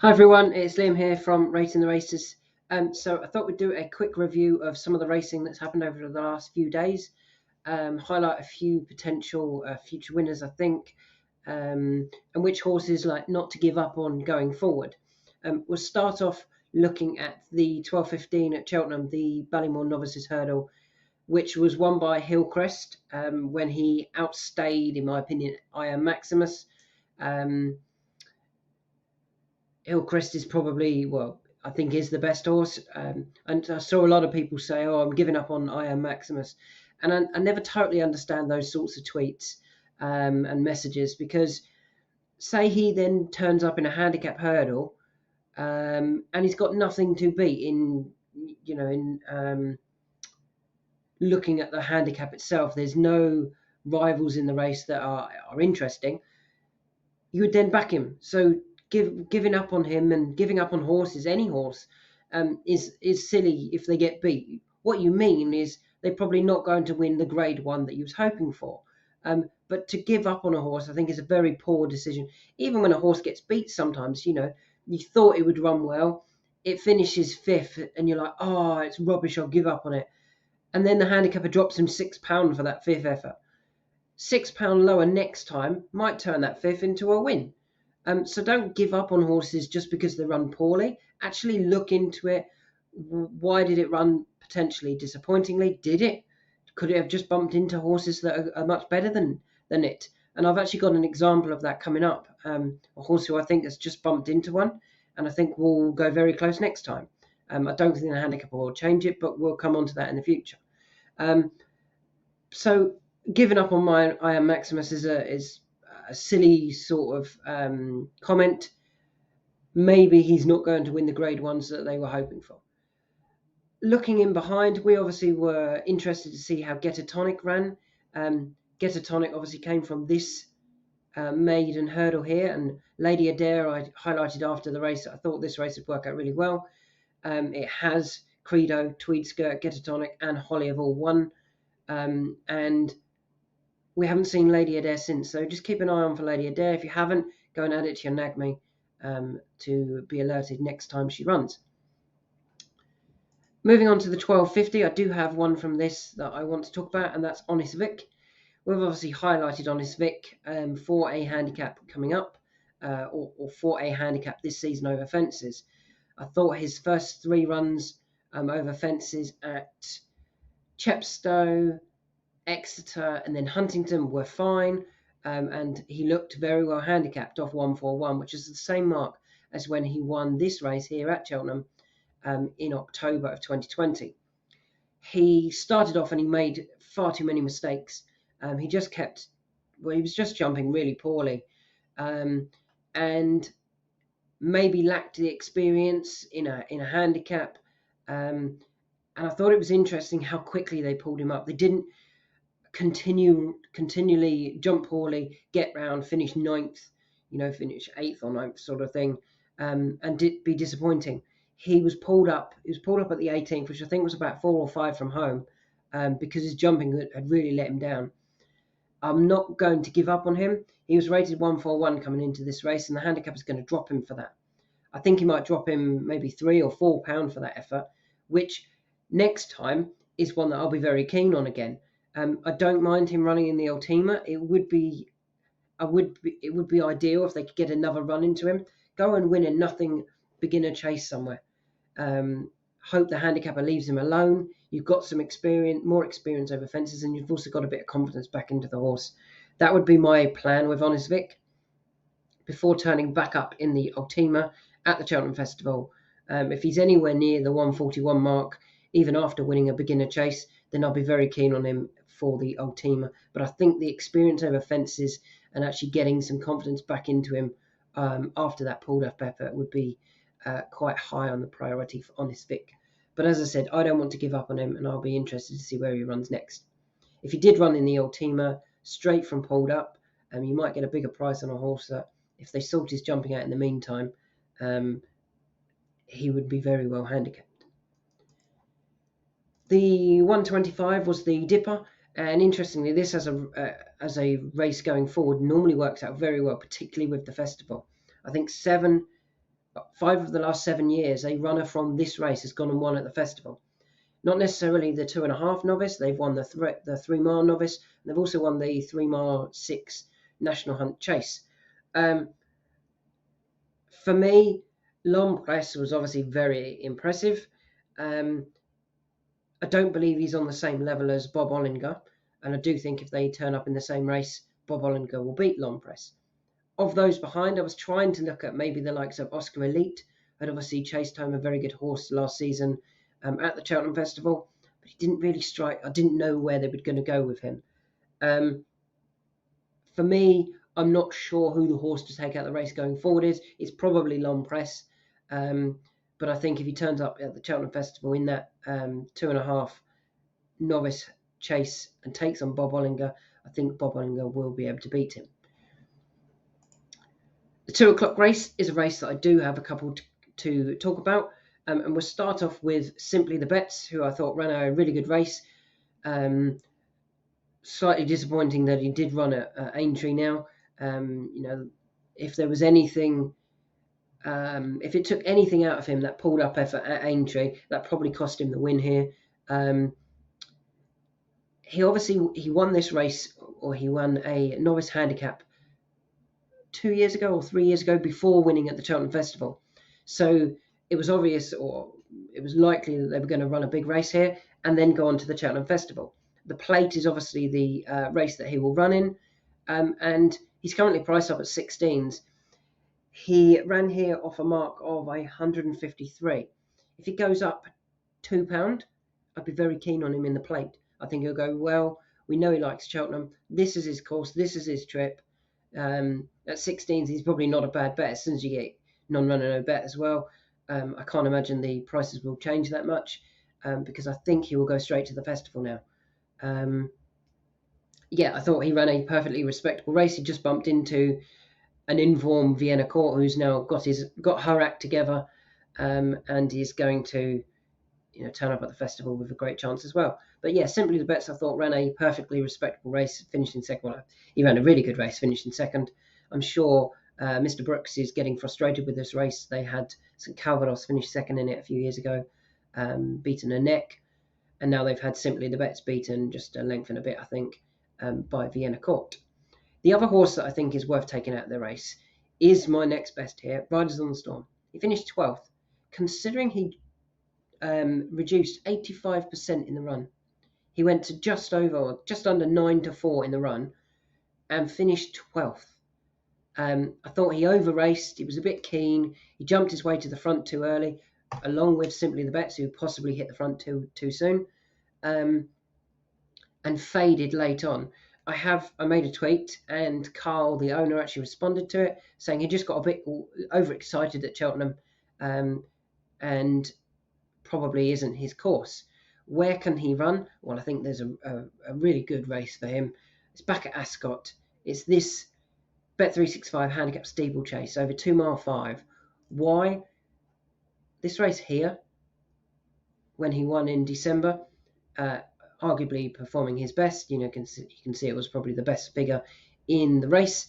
Hi everyone, it's Liam here from Rating the Races. So I thought we'd do a quick review of some of the racing that's happened over the last few days, highlight a few potential future winners, I think, and which horses like not to give up on going forward. We'll start off looking at the 12:15 at Cheltenham, the Ballymore Novices Hurdle, which was won by Hillcrest when he outstayed, in my opinion, Am Maximus. Hillcrest is probably, well, I think is the best horse. And I saw a lot of people say, "Oh, I'm giving up on Am Maximus," and I never totally understand those sorts of tweets and messages, because say he then turns up in a handicap hurdle and he's got nothing to beat in looking at the handicap itself. There's no rivals in the race that are interesting. You would then back him. So giving up on him and giving up on horses, any horse, is silly if they get beat. What you mean is they're probably not going to win the Grade 1 that you was hoping for. But to give up on a horse, I think, is a very poor decision. Even when a horse gets beat sometimes, you thought it would run well, it finishes fifth, and you're like, oh, it's rubbish, I'll give up on it. And then the handicapper drops him £6 for that fifth effort. £6 lower next time might turn that fifth into a win. So don't give up on horses just because they run poorly. Actually look into it. Why did it run potentially disappointingly? Did it? Could it have just bumped into horses that are much better than it? And I've actually got an example of that coming up. A horse who I think has just bumped into one, and I think will go very close next time. I don't think the handicapper will change it, but we'll come on to that in the future. So giving up on my Am Maximus is a silly sort of comment. Maybe he's not going to win the Grade 1s that they were hoping for. Looking in behind, we obviously were interested to see how Get a Tonic ran. Get a Tonic obviously came from this maiden hurdle here, and Lady Adair I highlighted after the race. I thought this race would work out really well. It has Credo, Tweed Skirt, Get a Tonic, and Holly have all won. And we haven't seen Lady Adair since, so just keep an eye on for Lady Adair. If you haven't, go and add it to your NAGME to be alerted next time she runs. Moving on to the 12:50, I do have one from this that I want to talk about, and that's Honest Vic. We've obviously highlighted Honest Vic for a handicap coming up, or for a handicap this season over fences. I thought his first three runs over fences at Chepstow, Exeter, and then Huntington were fine, and he looked very well handicapped off 141, which is the same mark as when he won this race here at Cheltenham in October of 2020. He started off and he made far too many mistakes. He was just jumping really poorly, and maybe lacked the experience in a handicap. And I thought it was interesting how quickly they pulled him up. They didn't continually jump poorly, get round, finish ninth, finish eighth or ninth sort of thing, and be disappointing. He was pulled up. He was pulled up at the 18th, which I think was about 4 or 5 from home, because his jumping had really let him down. I'm not going to give up on him. He was rated 141 coming into this race, and the handicap is going to drop him for that. I think he might drop him maybe £3 or £4 for that effort, which next time is one that I'll be very keen on again. I don't mind him running in the Ultima. It would be ideal if they could get another run into him. Go and win a nothing beginner chase somewhere. Hope the handicapper leaves him alone. You've got some more experience over fences, and you've also got a bit of confidence back into the horse. That would be my plan with Honest Vic before turning back up in the Ultima at the Cheltenham Festival. If he's anywhere near the 141 mark, even after winning a beginner chase, then I'll be very keen on him for the Ultima. But I think the experience over fences and actually getting some confidence back into him after that pulled up effort would be quite high on the priority for Honest Vic. But as I said, I don't want to give up on him, and I'll be interested to see where he runs next. If he did run in the Ultima straight from pulled up, you might get a bigger price on a horse that, if they sort his jumping out in the meantime, he would be very well handicapped. The 125 was the Dipper, and interestingly, this as a race going forward normally works out very well, particularly with the festival. I think 7 5 of the last 7 years, a runner from this race has gone and won at the festival. Not necessarily the 2.5 novice. They've won the 3 mile novice. And they've also won the 3 mile 6 national hunt chase. For me, L'Empress was obviously very impressive. I don't believe he's on the same level as Bob Ollinger, and I do think if they turn up in the same race, Bob Ollinger will beat L'Empress. Of those behind, I was trying to look at maybe the likes of Oscar Elite, had obviously chased home a very good horse last season at the Cheltenham Festival, but he didn't really strike. I didn't know where they were going to go with him. For me, I'm not sure who the horse to take out the race going forward is. It's probably L'Empress. But I think if he turns up at the Cheltenham Festival in that 2.5 novice chase and takes on Bob Ollinger, I think Bob Ollinger will be able to beat him. The 2 o'clock race is a race that I do have a couple to talk about. And we'll start off with Simply the Bets, who I thought ran a really good race. Slightly disappointing that he did run at Aintree now. If there was anything, if it took anything out of him, that pulled up effort at Aintree, that probably cost him the win here. He won this race, or he won a novice handicap 2 years ago or 3 years ago before winning at the Cheltenham Festival. So it was obvious, or it was likely, that they were going to run a big race here and then go on to the Cheltenham Festival. The Plate is obviously the race that he will run in, and he's currently priced up at 16s. He ran here off a mark of 153. If he goes up £2, I'd be very keen on him in the Plate. I think he'll go well. We know he likes Cheltenham. This is his course. This is his trip. At 16s, he's probably not a bad bet. As soon as you get non-runner no bet as well, I can't imagine the prices will change that much, because I think he will go straight to the festival now. I thought he ran a perfectly respectable race. He just bumped into an informed Vienna Court who's now got her act together, and is going to turn up at the festival with a great chance as well. But yeah, Simply the Bets, I thought, ran a perfectly respectable race, finished in second. Well, he ran a really good race, finished in second. I'm sure Mr. Brooks is getting frustrated with this race. They had St. Calvados finish second in it a few years ago, beaten a neck, and now they've had Simply the Bets beaten just a length and a bit, I think, by Vienna Court. The other horse that I think is worth taking out of the race is my next best here, Riders on the Storm. He finished 12th. Considering he reduced 85% in the run, he went to just under 9-4 in the run and finished 12th. I thought he over-raced. He was a bit keen. He jumped his way to the front too early, along with Simply the Bets, who possibly hit the front too soon, and faded late on. I made a tweet, and Carl, the owner, actually responded to it, saying he just got a bit overexcited at Cheltenham, and probably isn't his course. Where can he run? Well, I think there's a really good race for him. It's back at Ascot. It's this Bet365 handicap steeplechase over 2 mile 5. Why? This race here, when he won in December, arguably performing his best, you can see it was probably the best figure in the race,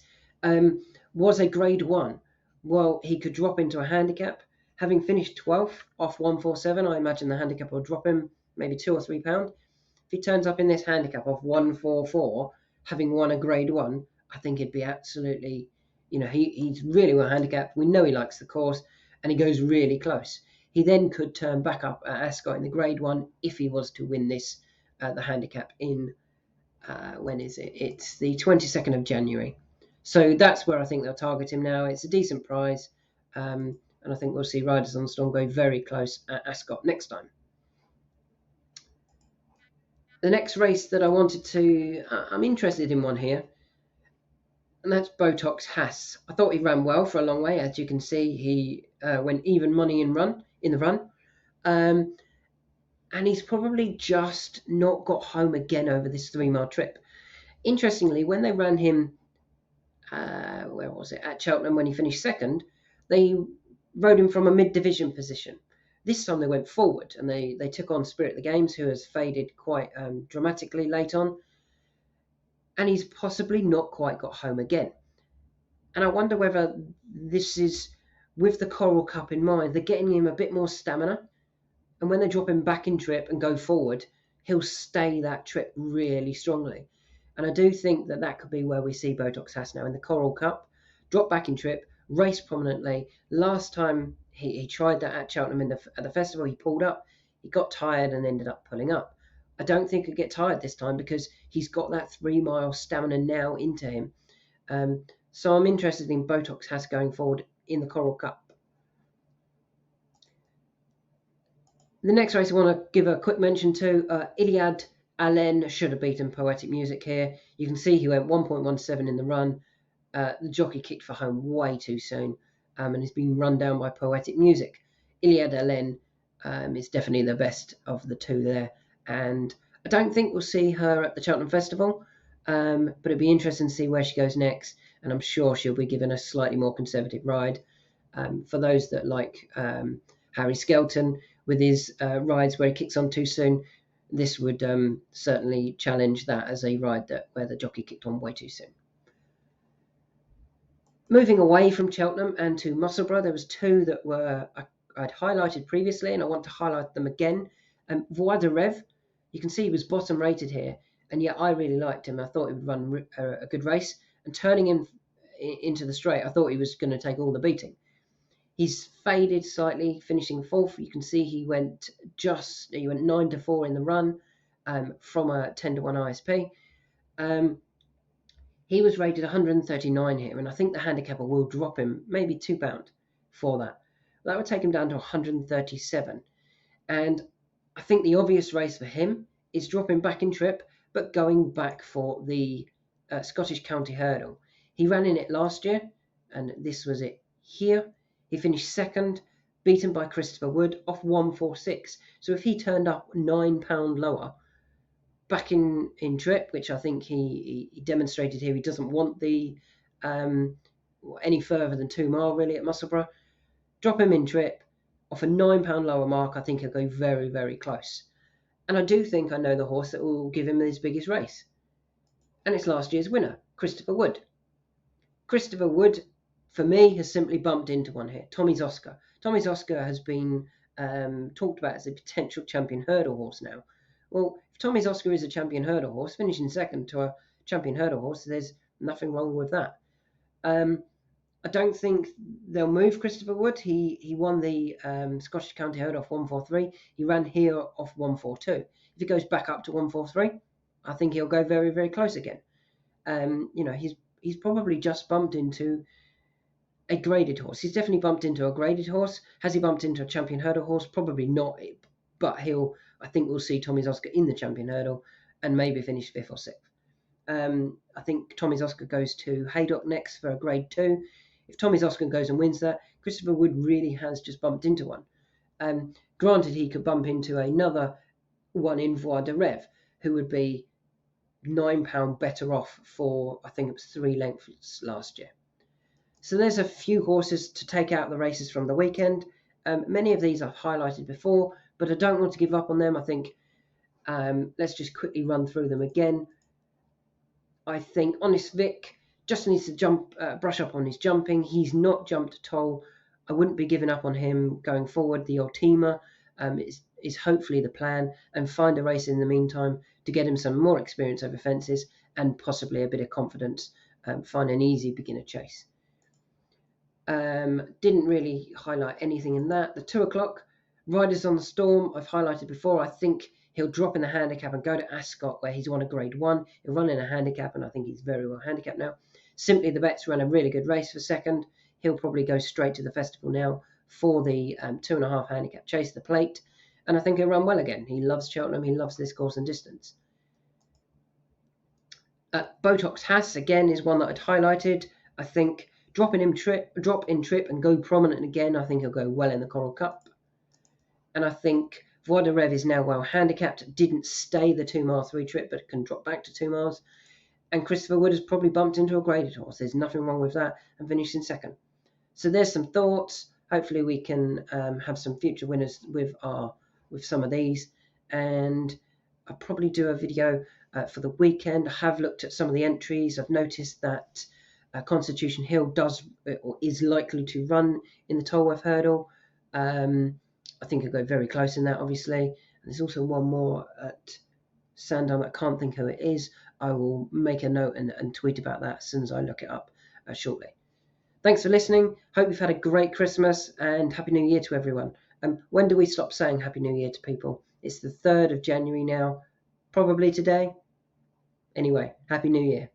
was a grade 1. Well, he could drop into a handicap. Having finished 12th off 147, I imagine the handicap will drop him maybe £2 or £3. If he turns up in this handicap off 144, having won a grade 1, I think it'd be absolutely, he's really well handicapped. We know he likes the course, and he goes really close. He then could turn back up at Ascot in the grade 1 if he was to win this, the handicap in, when is it? It's the 22nd of January. So that's where I think they'll target him now. It's a decent prize, and I think we'll see Riders on the Storm go very close at Ascot next time. The next race that I wanted to, I'm interested in one here, and that's Botox Has. I thought he ran well for a long way. As you can see, he went even money in the run. And he's probably just not got home again over this 3-mile trip. Interestingly, when they ran him, where was it? At Cheltenham, when he finished second, they rode him from a mid-division position. This time they went forward, and they took on Spirit of the Games, who has faded quite dramatically late on. And he's possibly not quite got home again. And I wonder whether this is with the Coral Cup in mind, they're getting him a bit more stamina. And when they drop him back in trip and go forward, he'll stay that trip really strongly. And I do think that that could be where we see Botox Has now in the Coral Cup. Drop back in trip, race prominently. Last time he tried that at Cheltenham at the festival, he pulled up. He got tired and ended up pulling up. I don't think he'll get tired this time because he's got that 3 mile stamina now into him. So I'm interested in Botox Has going forward in the Coral Cup. The next race I want to give a quick mention to, Iliad Alen should have beaten Poetic Music here. You can see he went 1.17 in the run. The jockey kicked for home way too soon and has been run down by Poetic Music. Iliad Alen is definitely the best of the two there. And I don't think we'll see her at the Cheltenham Festival, but it'd be interesting to see where she goes next. And I'm sure she'll be given a slightly more conservative ride. For those that like Harry Skelton with his rides where he kicks on too soon, this would certainly challenge that as a ride where the jockey kicked on way too soon. Moving away from Cheltenham and to Musselburgh, there was two that I'd highlighted previously, and I want to highlight them again. Voix de Rêve, you can see he was bottom rated here, and yet I really liked him. I thought he would run a good race, and turning him into the straight, I thought he was going to take all the beating. He's faded slightly, finishing fourth. You can see he went 9-4 in the run from a 10-1 ISP. He was rated 139 here, and I think the handicapper will drop him maybe £2 for that. That would take him down to 137. And I think the obvious race for him is dropping back in trip, but going back for the Scottish County Hurdle. He ran in it last year, and this was it here. He finished second, beaten by Christopher Wood off 146. So if he turned up £9 lower, back in trip, which I think he demonstrated here, he doesn't want the any further than 2 mile really at Musselburgh. Drop him in trip off a £9 lower mark. I think he'll go very, very close. And I do think I know the horse that will give him his biggest race, and it's last year's winner, Christopher Wood. Christopher Wood, for me, has simply bumped into one here, Tommy's Oscar. Tommy's Oscar has been talked about as a potential champion hurdle horse now. Well, if Tommy's Oscar is a champion hurdle horse, finishing second to a champion hurdle horse, there's nothing wrong with that. I don't think they'll move Christopher Wood. He won the Scottish County Hurdle off 143. He ran here off 142. If he goes back up to 143, I think he'll go very, very close again. He's probably just bumped into a graded horse. He's definitely bumped into a graded horse. Has he bumped into a champion hurdle horse? Probably not. But I think we'll see Tommy's Oscar in the champion hurdle and maybe finish 5th or 6th. I think Tommy's Oscar goes to Haydock next for a grade 2. If Tommy's Oscar goes and wins that, Christopher Wood really has just bumped into one. Granted, he could bump into another one in Voix de Rêve, who would be £9 better off for, I think it was 3 lengths last year. So there's a few horses to take out the races from the weekend. Many of these I've highlighted before, but I don't want to give up on them. I think let's just quickly run through them again. I think Honest Vic just needs to brush up on his jumping. He's not jumped at all. I wouldn't be giving up on him going forward. The Ultima is hopefully the plan, and find a race in the meantime to get him some more experience over fences and possibly a bit of confidence. Find an easy beginner chase. Didn't really highlight anything in that. The 2 o'clock, Riders on the Storm, I've highlighted before. I think he'll drop in the handicap and go to Ascot, where he's won a grade 1. He'll run in a handicap, and I think he's very well handicapped now. Simply the Bets ran a really good race for second. He'll probably go straight to the festival now for the 2.5 handicap Chase the Plate, and I think he'll run well again. He loves Cheltenham. He loves this course and distance. Botox Has, again, is one that I'd highlighted. I think drop in trip and go prominent again. I think he'll go well in the Coral Cup. And I think Voix de Rêve is now well handicapped. Didn't stay the 2 mile 3 trip, but can drop back to 2 miles. And Christopher Wood has probably bumped into a graded horse. There's nothing wrong with that, and finished in second. So there's some thoughts. Hopefully we can have some future winners with some of these. And I'll probably do a video for the weekend. I have looked at some of the entries. I've noticed that Constitution Hill does or is likely to run in the Tolworth Hurdle. I think he'll go very close in that, obviously. And there's also one more at Sandham. I can't think who it is. I will make a note and tweet about that as soon as I look it up shortly. Thanks for listening. Hope you've had a great Christmas and Happy New Year to everyone. When do we stop saying Happy New Year to people? It's the 3rd of January now, probably today. Anyway, Happy New Year.